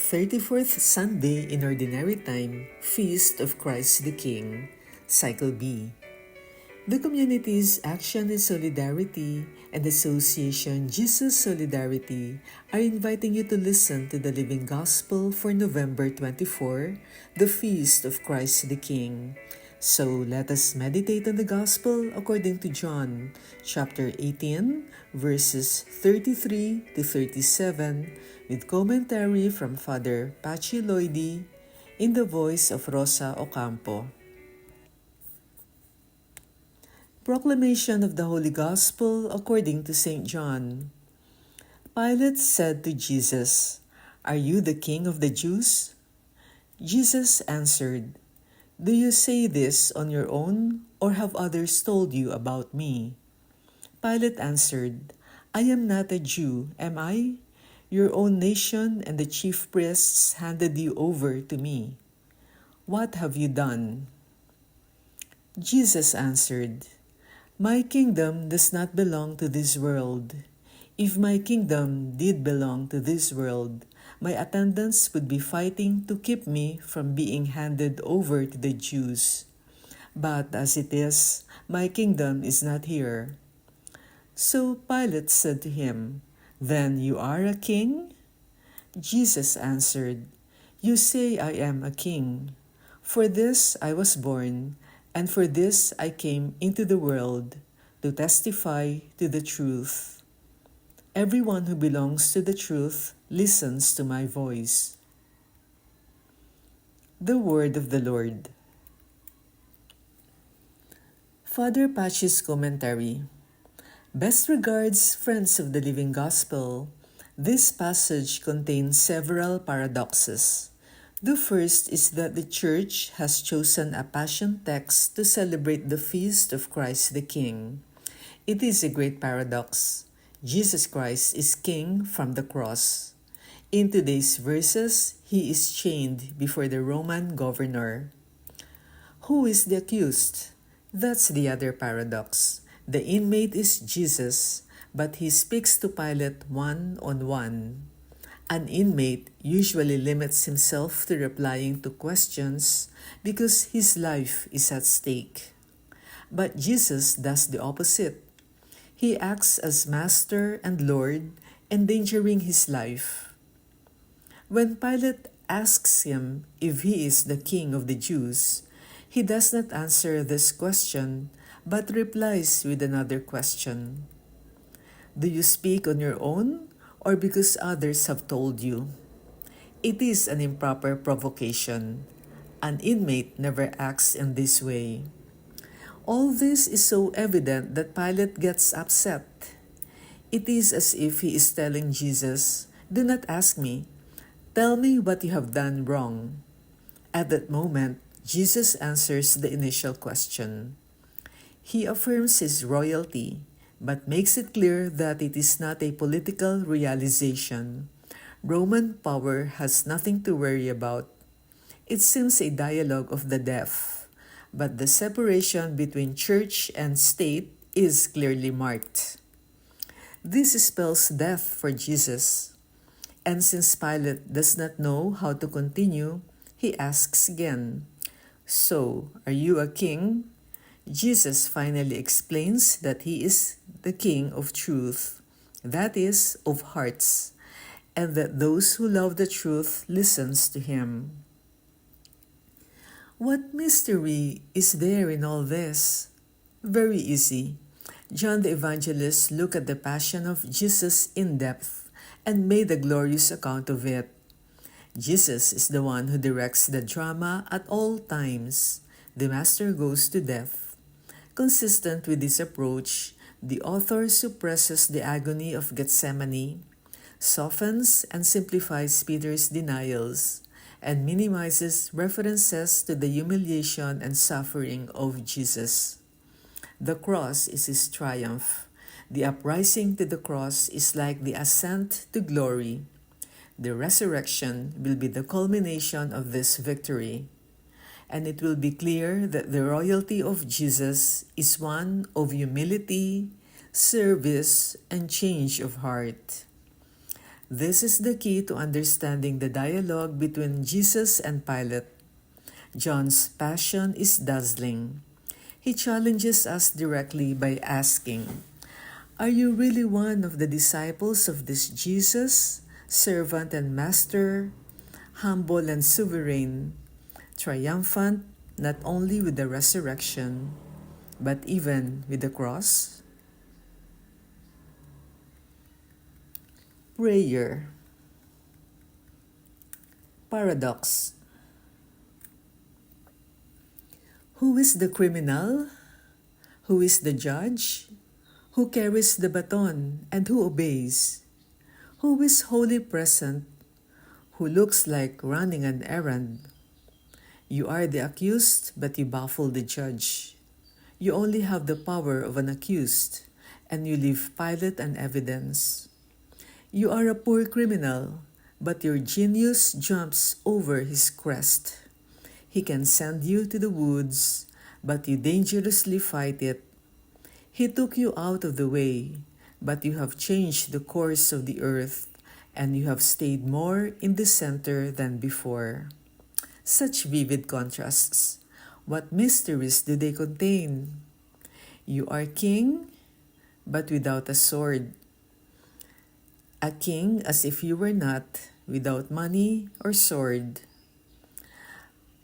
34th Sunday in Ordinary Time, Feast of Christ the King, Cycle B. The community's Action in Solidarity and Association Jesus Solidarity are inviting you to listen to the Living Gospel for November 24, the Feast of Christ the King. So let us meditate on the Gospel according to John, chapter 18, verses 33 to 37, with commentary from Fr Patxi Loidi in the voice of Rosa Ocampo. Proclamation of the Holy Gospel according to St. John. Pilate said to Jesus, "Are you the King of the Jews?" Jesus answered, "Do you say this on your own, or have others told you about me?" Pilate answered, "I am not a Jew, am I? Your own nation and the chief priests handed you over to me. What have you done?" Jesus answered, "My kingdom does not belong to this world. If my kingdom did belong to this world, my attendants would be fighting to keep me from being handed over to the Jews. But as it is, my kingdom is not here." So Pilate said to him, "Then you are a king?" Jesus answered, "You say I am a king. For this I was born, and for this I came into the world, to testify to the truth. Everyone who belongs to the truth listens to my voice." The Word of the Lord. Fr Patxi's commentary. Best regards, friends of the Living Gospel. This passage contains several paradoxes. The first is that the Church has chosen a Passion text to celebrate the feast of Christ the King. It is a great paradox. Jesus Christ is King from the cross. In today's verses, he is chained before the Roman governor. Who is the accused? That's the other paradox. The inmate is Jesus, but he speaks to Pilate one-on-one. An inmate usually limits himself to replying to questions because his life is at stake. But Jesus does the opposite. He acts as Master and Lord, endangering his life. When Pilate asks him if he is the King of the Jews, he does not answer this question, but replies with another question. "Do you speak on your own, or because others have told you?" It is an improper provocation. An inmate never acts in this way. All this is so evident that Pilate gets upset. It is as if he is telling Jesus, "Do not ask me. Tell me what you have done wrong." At that moment, Jesus answers the initial question. He affirms his royalty, but makes it clear that it is not a political realization. Roman power has nothing to worry about. It seems a dialogue of the deaf, but the separation between church and state is clearly marked. This spells death for Jesus. And since Pilate does not know how to continue, he asks again, "So, are you a king?" Jesus finally explains that he is the King of truth, that is, of hearts, and that those who love the truth listens to him. What mystery is there in all this? Very easy. John the Evangelist looked at the passion of Jesus in depth and made a glorious account of it. Jesus is the one who directs the drama at all times. The Master goes to death. Consistent with this approach, the author suppresses the agony of Gethsemane, softens and simplifies Peter's denials, and minimizes references to the humiliation and suffering of Jesus. The cross is his triumph. The uprising to the cross is like the ascent to glory. The resurrection will be the culmination of this victory. And it will be clear that the royalty of Jesus is one of humility, service, and change of heart. This is the key to understanding the dialogue between Jesus and Pilate. John's passion is dazzling. He challenges us directly by asking, "Are you really one of the disciples of this Jesus, servant and master, humble and sovereign, triumphant not only with the resurrection, but even with the cross?" Prayer. Paradox. Who is the criminal? Who is the judge? Who carries the baton and who obeys? Who is wholly present? Who looks like running an errand? You are the accused, but you baffle the judge. You only have the power of an accused, and you leave Pilate an evidence. You are a poor criminal, but your genius jumps over his crest. He can send you to the woods, but you dangerously fight it. He took you out of the way, but you have changed the course of the earth, and you have stayed more in the center than before. Such vivid contrasts. What mysteries do they contain? You are king, but without a sword. A king as if you were not, without money or sword.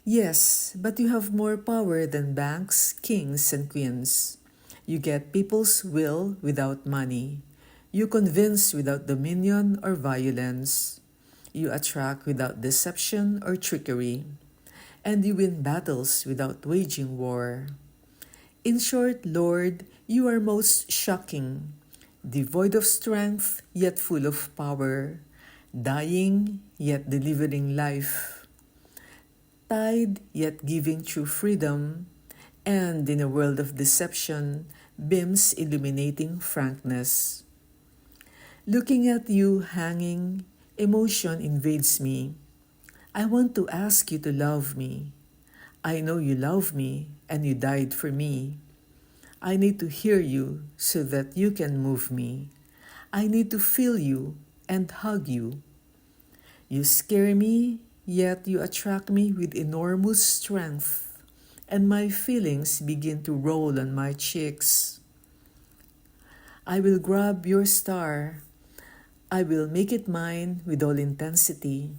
Yes, but you have more power than banks, kings, and queens. You get people's will without money. You convince without dominion or violence. You attract without deception or trickery. And you win battles without waging war. In short, Lord, you are most shocking, devoid of strength yet full of power, dying yet delivering life, tied yet giving true freedom, and in a world of deception, beams illuminating frankness. Looking at you hanging, emotion invades me. I want to ask you to love me. I know you love me and you died for me. I need to hear you so that you can move me. I need to feel you and hug you. You scare me, yet you attract me with enormous strength, and my feelings begin to roll on my cheeks. I will grab your star. I will make it mine with all intensity.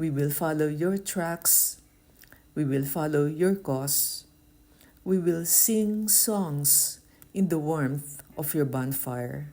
We will follow your tracks. We will follow your cause. We will sing songs in the warmth of your bonfire.